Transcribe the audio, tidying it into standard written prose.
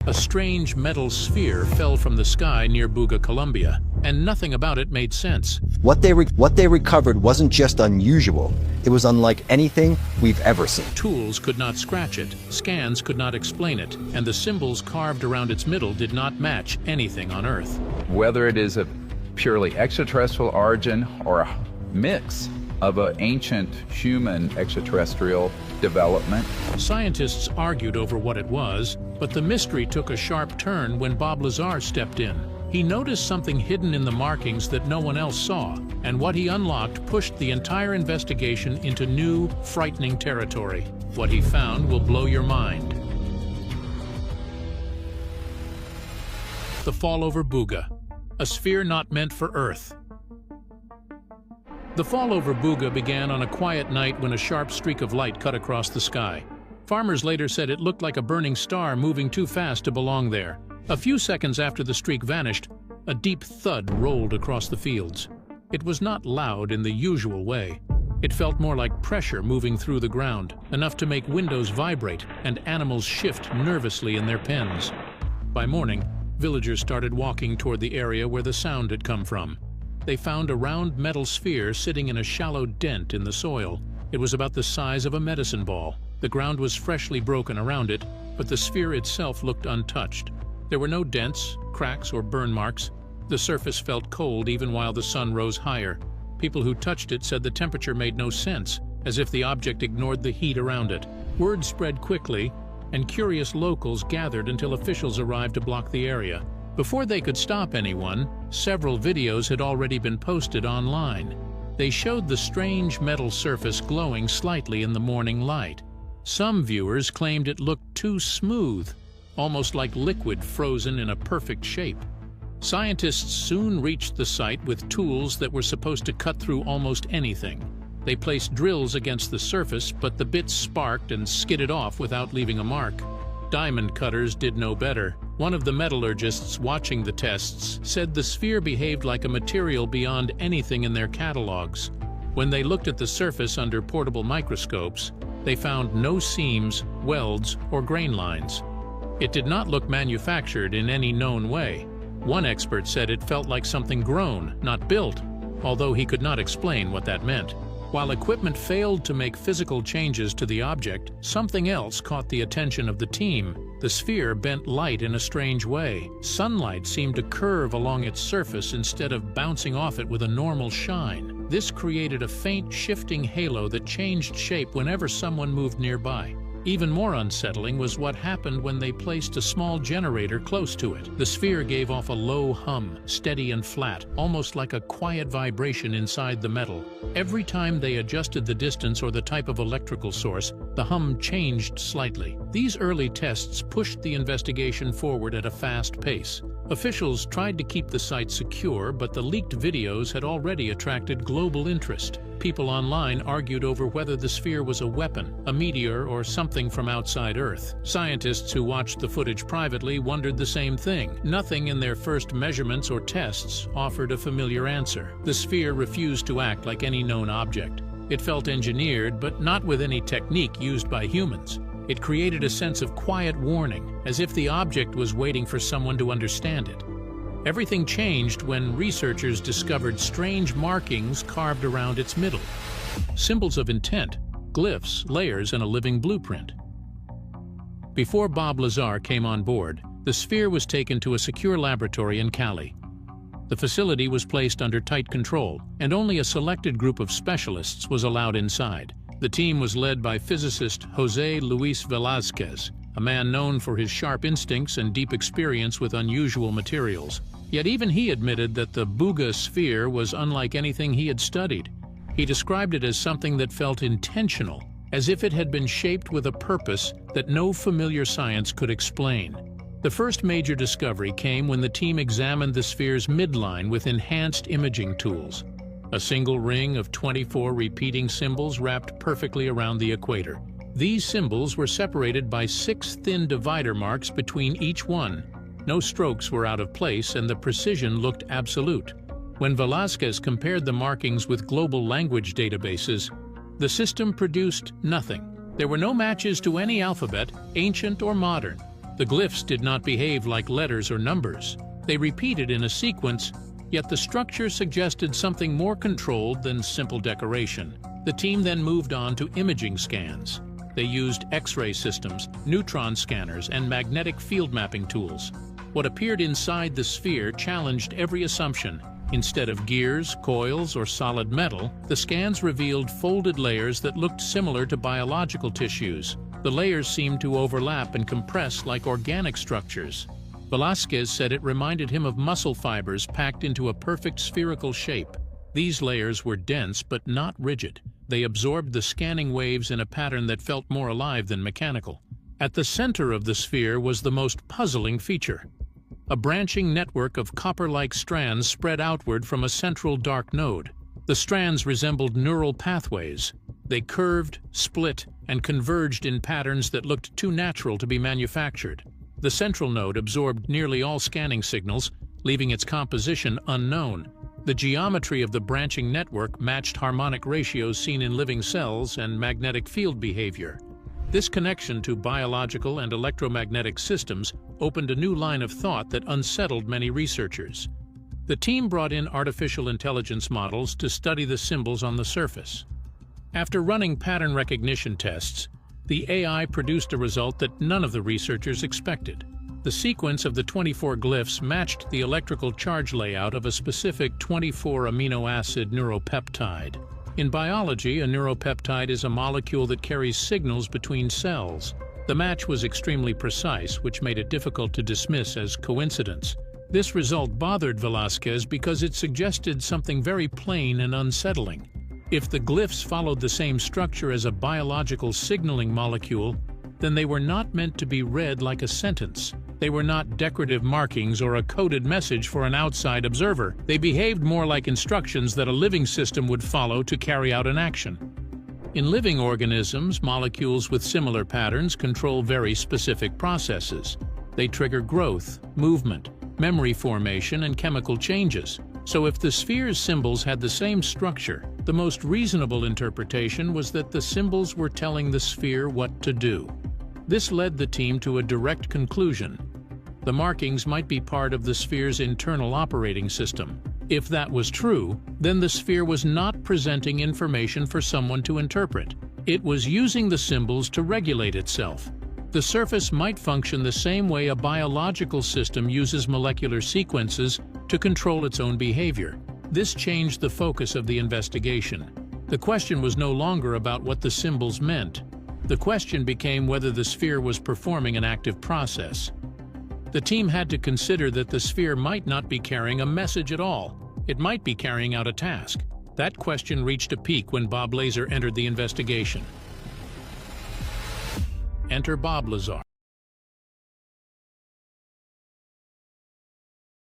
A strange metal sphere fell from the sky near Buga, Colombia, and nothing about it made sense. What they recovered wasn't just unusual, it was unlike anything we've ever seen. Tools could not scratch it, scans could not explain it, and the symbols carved around its middle did not match anything on Earth. Whether it is a purely extraterrestrial origin or a mix of an ancient human extraterrestrial development. Scientists argued over what it was, but the mystery took a sharp turn when Bob Lazar stepped in. He noticed something hidden in the markings that no one else saw, and what he unlocked pushed the entire investigation into new, frightening territory. What he found will blow your mind. The fall over Buga, a sphere not meant for Earth. The fall over Buga began on a quiet night when a sharp streak of light cut across the sky. Farmers later said it looked like a burning star moving too fast to belong there. A few seconds after the streak vanished, a deep thud rolled across the fields. It was not loud in the usual way. It felt more like pressure moving through the ground, enough to make windows vibrate and animals shift nervously in their pens. By morning, villagers started walking toward the area where the sound had come from. They found a round metal sphere sitting in a shallow dent in the soil. It was about the size of a medicine ball. The ground was freshly broken around it, but the sphere itself looked untouched. There were no dents, cracks, or burn marks. The surface felt cold even while the sun rose higher. People who touched it said the temperature made no sense, as if the object ignored the heat around it. Word spread quickly, and curious locals gathered until officials arrived to block the area. Before they could stop anyone, several videos had already been posted online. They showed the strange metal surface glowing slightly in the morning light. Some viewers claimed it looked too smooth, almost like liquid frozen in a perfect shape. Scientists soon reached the site with tools that were supposed to cut through almost anything. They placed drills against the surface, but the bits sparked and skidded off without leaving a mark. Diamond cutters did no better. One of the metallurgists watching the tests said the sphere behaved like a material beyond anything in their catalogs. When they looked at the surface under portable microscopes, they found no seams, welds, or grain lines. It did not look manufactured in any known way. One expert said it felt like something grown, not built, although he could not explain what that meant. While equipment failed to make physical changes to the object, something else caught the attention of the team. The sphere bent light in a strange way. Sunlight seemed to curve along its surface instead of bouncing off it with a normal shine. This created a faint, shifting halo that changed shape whenever someone moved nearby. Even more unsettling was what happened when they placed a small generator close to it. The sphere gave off a low hum, steady and flat, almost like a quiet vibration inside the metal. Every time they adjusted the distance or the type of electrical source, the hum changed slightly. These early tests pushed the investigation forward at a fast pace. Officials tried to keep the site secure, but the leaked videos had already attracted global interest. People online argued over whether the sphere was a weapon, a meteor, or something from outside Earth. Scientists who watched the footage privately wondered the same thing. Nothing in their first measurements or tests offered a familiar answer. The sphere refused to act like any known object. It felt engineered, but not with any technique used by humans. It created a sense of quiet warning, as if the object was waiting for someone to understand it. Everything changed when researchers discovered strange markings carved around its middle. Symbols of intent, glyphs, layers, and a living blueprint. Before Bob Lazar came on board, the sphere was taken to a secure laboratory in Cali. The facility was placed under tight control, and only a selected group of specialists was allowed inside. The team was led by physicist José Luis Velázquez, a man known for his sharp instincts and deep experience with unusual materials. Yet even he admitted that the Buga sphere was unlike anything he had studied. He described it as something that felt intentional, as if it had been shaped with a purpose that no familiar science could explain. The first major discovery came when the team examined the sphere's midline with enhanced imaging tools. A single ring of 24 repeating symbols wrapped perfectly around the equator. These symbols were separated by 6 thin divider marks between each one. No strokes were out of place, and the precision looked absolute. When Velázquez compared the markings with global language databases, the system produced nothing. There were no matches to any alphabet, ancient or modern. The glyphs did not behave like letters or numbers. They repeated in a sequence, yet the structure suggested something more controlled than simple decoration. The team then moved on to imaging scans. They used X-ray systems, neutron scanners, and magnetic field mapping tools. What appeared inside the sphere challenged every assumption. Instead of gears, coils, or solid metal, the scans revealed folded layers that looked similar to biological tissues. The layers seemed to overlap and compress like organic structures. Velasquez said it reminded him of muscle fibers packed into a perfect spherical shape. These layers were dense but not rigid. They absorbed the scanning waves in a pattern that felt more alive than mechanical. At the center of the sphere was the most puzzling feature. A branching network of copper-like strands spread outward from a central dark node. The strands resembled neural pathways. They curved, split, and converged in patterns that looked too natural to be manufactured. The central node absorbed nearly all scanning signals, leaving its composition unknown. The geometry of the branching network matched harmonic ratios seen in living cells and magnetic field behavior. This connection to biological and electromagnetic systems opened a new line of thought that unsettled many researchers. The team brought in artificial intelligence models to study the symbols on the surface. After running pattern recognition tests, the AI produced a result that none of the researchers expected. The sequence of the 24 glyphs matched the electrical charge layout of a specific 24-amino acid neuropeptide. In biology, a neuropeptide is a molecule that carries signals between cells. The match was extremely precise, which made it difficult to dismiss as coincidence. This result bothered Velasquez because it suggested something very plain and unsettling. If the glyphs followed the same structure as a biological signaling molecule, then they were not meant to be read like a sentence. They were not decorative markings or a coded message for an outside observer. They behaved more like instructions that a living system would follow to carry out an action. In living organisms, molecules with similar patterns control very specific processes. They trigger growth, movement, memory formation, and chemical changes. So if the sphere's symbols had the same structure, the most reasonable interpretation was that the symbols were telling the sphere what to do. This led the team to a direct conclusion. The markings might be part of the sphere's internal operating system. If that was true, then the sphere was not presenting information for someone to interpret. It was using the symbols to regulate itself. The surface might function the same way a biological system uses molecular sequences to control its own behavior. This changed the focus of the investigation. The question was no longer about what the symbols meant. The question became whether the sphere was performing an active process. The team had to consider that the sphere might not be carrying a message at all. It might be carrying out a task. That question reached a peak when Bob Lazar entered the investigation. Enter Bob Lazar.